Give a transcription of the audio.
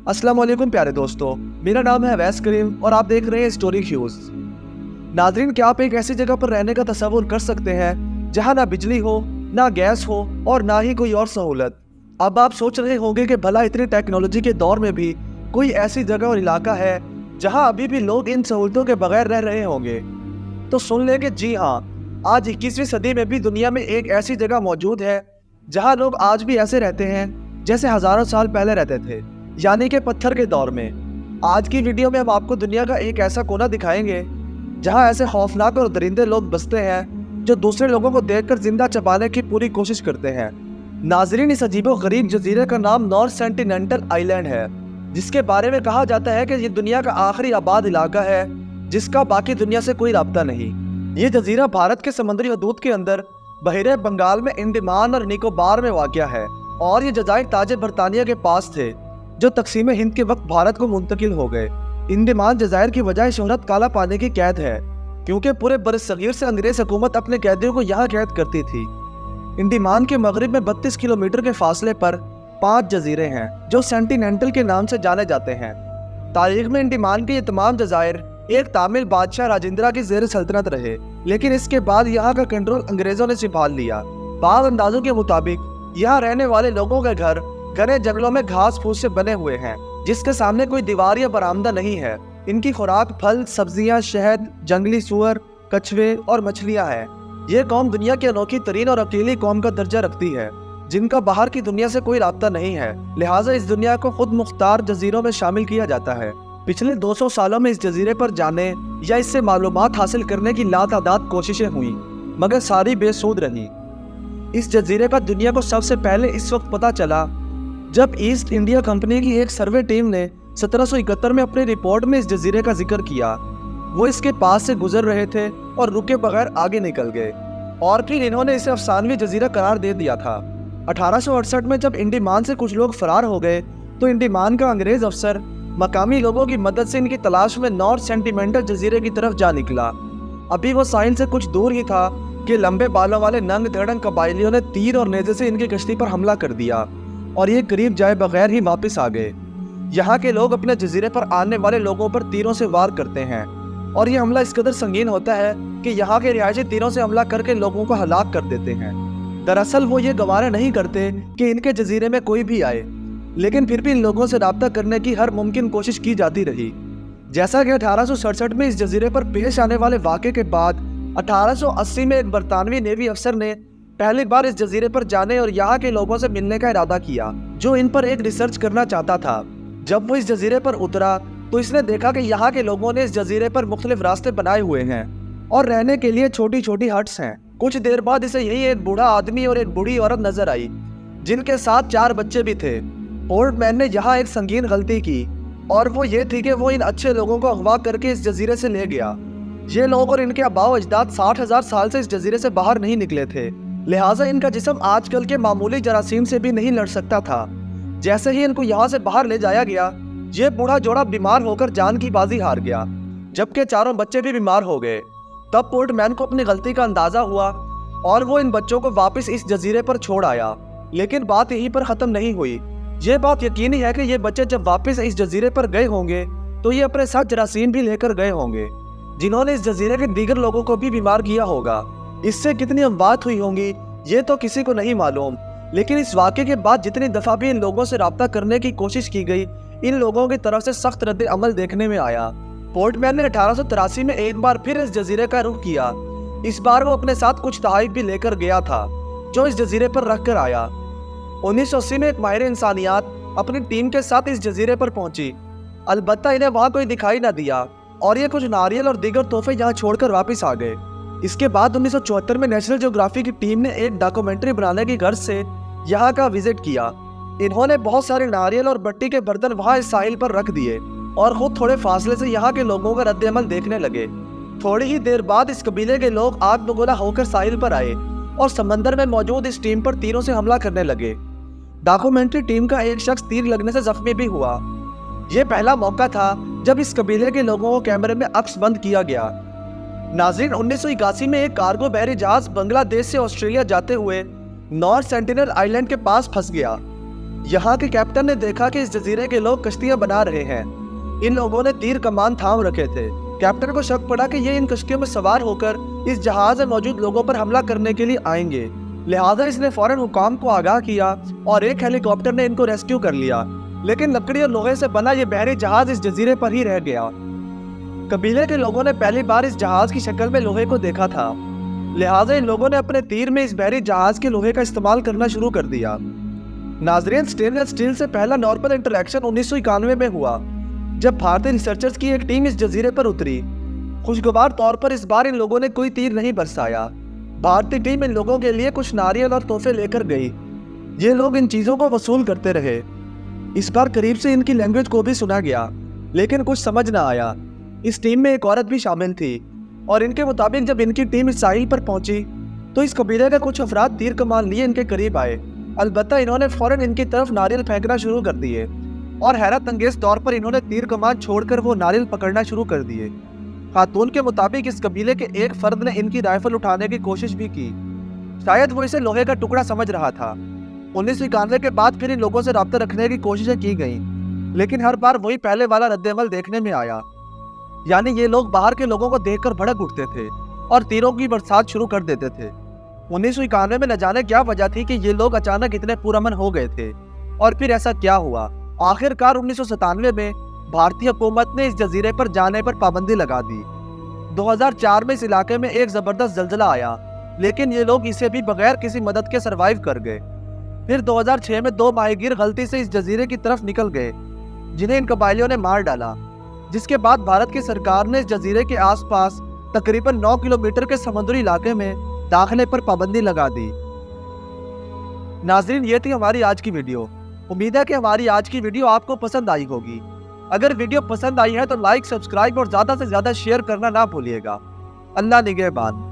अस्सलाम वालेकुम प्यारे दोस्तों, मेरा नाम है अवैस करीम और आप देख रहे हैं स्टोरी ह्यूज। नाज़रीन, क्या आप एक ऐसी जगह पर रहने का तसव्वुर कर सकते हैं जहां ना बिजली हो, ना गैस हो और ना ही कोई और सहूलत। अब आप सोच रहे होंगे कि भला इतनी टेक्नोलॉजी के दौर में भी कोई ऐसी जगह और इलाका है जहां अभी भी लोग इन सहूलतों के बगैर रह रहे होंगे। तो सुन लें कि जी हाँ, आज 21वीं सदी में भी दुनिया में एक ऐसी जगह मौजूद है जहां लोग आज भी ऐसे रहते हैं जैसे हजारों साल पहले रहते थे, यानी कि पत्थर के दौर में। आज की वीडियो में हम आपको दुनिया का एक ऐसा कोना दिखाएंगे जहां ऐसे खौफनाक और दरिंदे लोग बसते हैं जो दूसरे लोगों को देखकर जिंदा चबाने की पूरी कोशिश करते हैं। नाज़रीन, इस अजीबो गरीब जजीरे का नाम नॉर्थ सेंटिनेंटल आइलैंड है, जिसके बारे में कहा जाता है कि ये दुनिया का आखिरी आबाद इलाका है जिसका बाकी दुनिया से कोई राब्ता नहीं। ये जजीरा भारत के समुद्री हदूद के अंदर बहिरे बंगाल में अंडमान और निकोबार में वाक़या है और ये जजायर ताजे बरतानिया के पास थे जो तकसीम हिंद के वक्त भारत को मुंतकिल हो गए। अंडमान जजायर की वजह शोहरत काला पानी की कैद है, क्योंकि पूरे बरसगीर से अंग्रेज हुकूमत अपने कैदियों को यहाँ कैद करती थी। अंडमान के मगरिब में 32 किलोमीटर के फासले पर 5 जजीरे हैं जो सेंटिनेंटल के नाम से जाने जाते हैं। तारीख में अंडमान के ये तमाम जजायर एक तामिल बादशाह राजेंद्रा की जेर सल्तनत रहे, लेकिन इसके बाद यहाँ का कंट्रोल अंग्रेजों ने संभाल लिया। बाद अंदाजों के मुताबिक यहाँ रहने वाले लोगों के घर घने जंगलों में घास फूस से बने हुए हैं, जिसके सामने कोई दीवार या बरामदा नहीं है। इनकी खुराक फल, सब्जियां, शहद, जंगली सुअर, कछुए और मछलियां हैं। ये कौम दुनिया की अनोखी तरीन और अकेली कौम का दर्जा रखती है, जिनका बाहर की दुनिया से कोई राब्ता नहीं है। लिहाजा इस दुनिया को खुद मुख्तार जजीरों में शामिल किया जाता है। पिछले 200 सालों में इस जजीरे पर जाने या इससे मालूमात हासिल करने की लातादाद कोशिशें हुई, मगर सारी बेसूद रही। इस जजीरे का दुनिया को सबसे पहले इस वक्त पता चला जब ईस्ट इंडिया कंपनी की एक सर्वे टीम ने 1771 में अपनी रिपोर्ट में इस जजीरे का जिक्र किया। वो इसके पास से गुजर रहे थे और रुके बगैर आगे निकल गए और फिर इन्होंने इसे अफसानवी जजीरा करार दे दिया था। 1868 में जब अंडमान से कुछ लोग फरार हो गए तो अंडमान का अंग्रेज अफसर मकामी लोगों की मदद से इनकी तलाश में नॉर्थ सेंटिनेंटल जजीरे की तरफ जा निकला। अभी वो साहिल से कुछ दूर ही था कि लंबे बालों वाले नंग धड़ंग कबाइलियों ने तीर और नेज़े से इनकी कश्ती पर हमला कर दिया और ये करीब जाए बगैर ही वापस आ गए। यहाँ के लोग अपने जजीरे पर आने वाले लोगों पर तीरों से वार करते हैं और ये हमला इस कदर संगीन होता है कि यहाँ के रिहायशी तीरों से हमला करके लोगों को हलाक कर देते हैं। दरअसल वो ये गवारा नहीं करते कि इनके जजीरे में कोई भी आए, लेकिन फिर भी इन लोगों से राब्ता करने की हर मुमकिन कोशिश की जाती रही। जैसा कि 1867 में इस जजीरे पर पेश आने वाले वाक़े के बाद 1880 में एक बरतानवी नेवी अफसर ने पहली बार इस जजीरे पर जाने और यहाँ के लोगों से मिलने का इरादा किया, जो इन पर एक रिसर्च करना चाहता था। जब वो इस जजीरे पर उतरा तो इसने देखा कि यहाँ के लोगों ने इस जजीरे पर मुख्तलिफ रास्ते बनाए हुए हैं और रहने के लिए छोटी छोटी हट्स हैं। कुछ देर बाद इसे यही एक बूढ़ा आदमी और एक बूढ़ी औरत नजर आई, जिनके साथ 4 बच्चे भी थे। पोर्टमैन ने यहाँ एक संगीन गलती की और वो ये थी कि वो इन अच्छे लोगों को अगवा करके इस जजीरे से ले गया। ये लोग और इनके आबाओ अजदाद 60,000 साल से इस जजीरे से बाहर नहीं निकले थे, लिहाजा इनका जिस्म आजकल के मामूली जरासीम से भी नहीं लड़ सकता था। जैसे ही इनको यहाँ से बाहर ले जाया गया, ये बूढ़ा जोड़ा बीमार होकर जान की बाजी हार गया, जबकि चारों बच्चे भी बीमार हो गए। तब पोर्टमैन को अपनी गलती का अंदाजा हुआ और वो इन बच्चों को वापस इस जजीरे पर छोड़ आया। लेकिन बात यहीं पर ख़त्म नहीं हुई। ये बात यकीनी है कि ये बच्चे जब वापस इस जजीरे पर गए होंगे तो ये अपने साथ जरासीम भी लेकर गए होंगे, जिन्होंने इस जजीरे के दीगर लोगों को भी बीमार किया होगा। इससे कितनी अमवात हुई होंगी ये तो किसी को नहीं मालूम, लेकिन इस वाक़े के बाद जितनी दफ़ा भी इन लोगों से राब्ता करने की कोशिश की गई, इन लोगों की तरफ से सख्त रद्द अमल देखने में आया। पोर्टमैन ने 1883 में एक बार फिर इस जजीरे का रुख किया। इस बार वो अपने साथ कुछ तहाइफ भी लेकर गया था जो इस जजीरे पर रख कर आया। 1980 में एक माहिर इंसानियात अपनी टीम के साथ इस जजीरे पर पहुंची। अलबत्ता इन्हें वहाँ कोई दिखाई ना दिया और ये कुछ नारियल और दीगर तोहफे यहाँ छोड़कर वापस आ गए। इसके बाद 1974 में नेशनल ज्योग्राफी की टीम ने एक डॉक्यूमेंट्री बनाने की गर्ज से यहाँ का विजिट किया। इन्होंने बहुत सारे नारियल और बट्टी के बर्तन वहाँ इस साहिल पर रख दिए और खुद थोड़े फासले से यहाँ के लोगों का रद्द अमल देखने लगे। थोड़ी ही देर बाद इस कबीले के लोग आग बगोला होकर साहिल पर आए और समंदर में मौजूद इस टीम पर तीरों से हमला करने लगे। डॉक्यूमेंट्री टीम का एक शख्स तीर लगने से जख्मी भी हुआ। यह पहला मौका था जब इस कबीले के लोगों को कैमरे में अक्स बंद किया गया। नाज़रीन, 1981 में एक कार्गो बहरी जहाज बांग्लादेश से ऑस्ट्रेलिया जाते हुए नॉर्थ सेंटिनल आइलैंड के पास फंस गया। यहाँ के कैप्टन ने देखा कि इस जजीरे के लोग कश्तियां बना रहे हैं। इन लोगों ने तीर कमान थाम रखे थे। कैप्टन को शक पड़ा कि ये इन कश्तियों में सवार होकर इस जहाज में मौजूद लोगों पर हमला करने के लिए आएंगे। लिहाजा इसने फौरन हुकाम को आगाह किया और एक हेलीकॉप्टर ने इनको रेस्क्यू कर लिया। लेकिन लकड़ी और लोहे से बना ये बहरी जहाज इस जजीरे पर ही रह गया। कबीले के लोगों ने पहली बार इस जहाज की शक्ल में लोहे को देखा था। लिहाजा इन लोगों ने अपने तीर में इस बहरी जहाज के लोहे का इस्तेमाल करना शुरू कर दिया। नाजरीन, स्टेनलेस स्टील से पहला नॉर्मल इंटरेक्शन 1991 में हुआ, जब भारतीय रिसर्चर्स की एक टीम इस जजीरे पर उतरी। खुशगवार तौर पर इस बार इन लोगों ने कोई तीर नहीं बरसाया। भारतीय टीम इन लोगों के लिए कुछ नारियल और तोहफे लेकर गई। ये लोग इन चीज़ों को वसूल करते रहे। इस बार करीब से इनकी लैंग्वेज को भी सुना गया, लेकिन कुछ समझ ना आया। इस टीम में एक औरत भी शामिल थी और इनके मुताबिक जब इनकी टीम इस साहिल पर पहुंची तो इस कबीले के कुछ अफराद तीर कमान लिए इनके करीब आए। अलबत्ता इन्होंने फौरन इनकी तरफ नारियल फेंकना शुरू कर दिए और हैरत अंगेज तौर पर इन्होंने तीर कमान छोड़कर वो नारियल पकड़ना शुरू कर दिए। खातून के मुताबिक इस कबीले के एक फर्द ने इनकी राइफल उठाने की कोशिश भी की। शायद वो इसे लोहे का टुकड़ा समझ रहा था। 1991 के बाद फिर इन लोगों से राब्ता रखने की कोशिशें की गई, लेकिन हर बार वही पहले वाला रद्देमल देखने में आया। यानी ये लोग बाहर के लोगों को देखकर भड़क उठते थे और तीरों की बरसात शुरू कर देते थे। 1991 में न जाने क्या वजह थी कि ये लोग अचानक इतने पुरअमन हो गए थे, और फिर ऐसा क्या हुआ। आखिरकार 1997 में भारतीय हुकूमत ने इस जजीरे पर जाने पर पाबंदी लगा दी। 2004 में इस इलाके में एक जबरदस्त जल्जला आया, लेकिन ये लोग इसे भी बगैर किसी मदद के सरवाइव कर गए। फिर 2006 में 2 माहीगीर गलती से इस जजीरे की तरफ निकल गए, जिन्हें इन कबाइलियों ने मार डाला। जिसके बाद भारत की सरकार ने इस जजीरे के आसपास तकरीबन 9 किलोमीटर के समुद्री इलाके में दाखिले पर पाबंदी लगा दी। नाजरीन, ये थी हमारी आज की वीडियो। उम्मीद है कि हमारी आज की वीडियो आपको पसंद आई होगी। अगर वीडियो पसंद आई है तो लाइक, सब्सक्राइब और ज़्यादा से ज़्यादा शेयर करना ना भूलिएगा। अल्लाह निगहबान।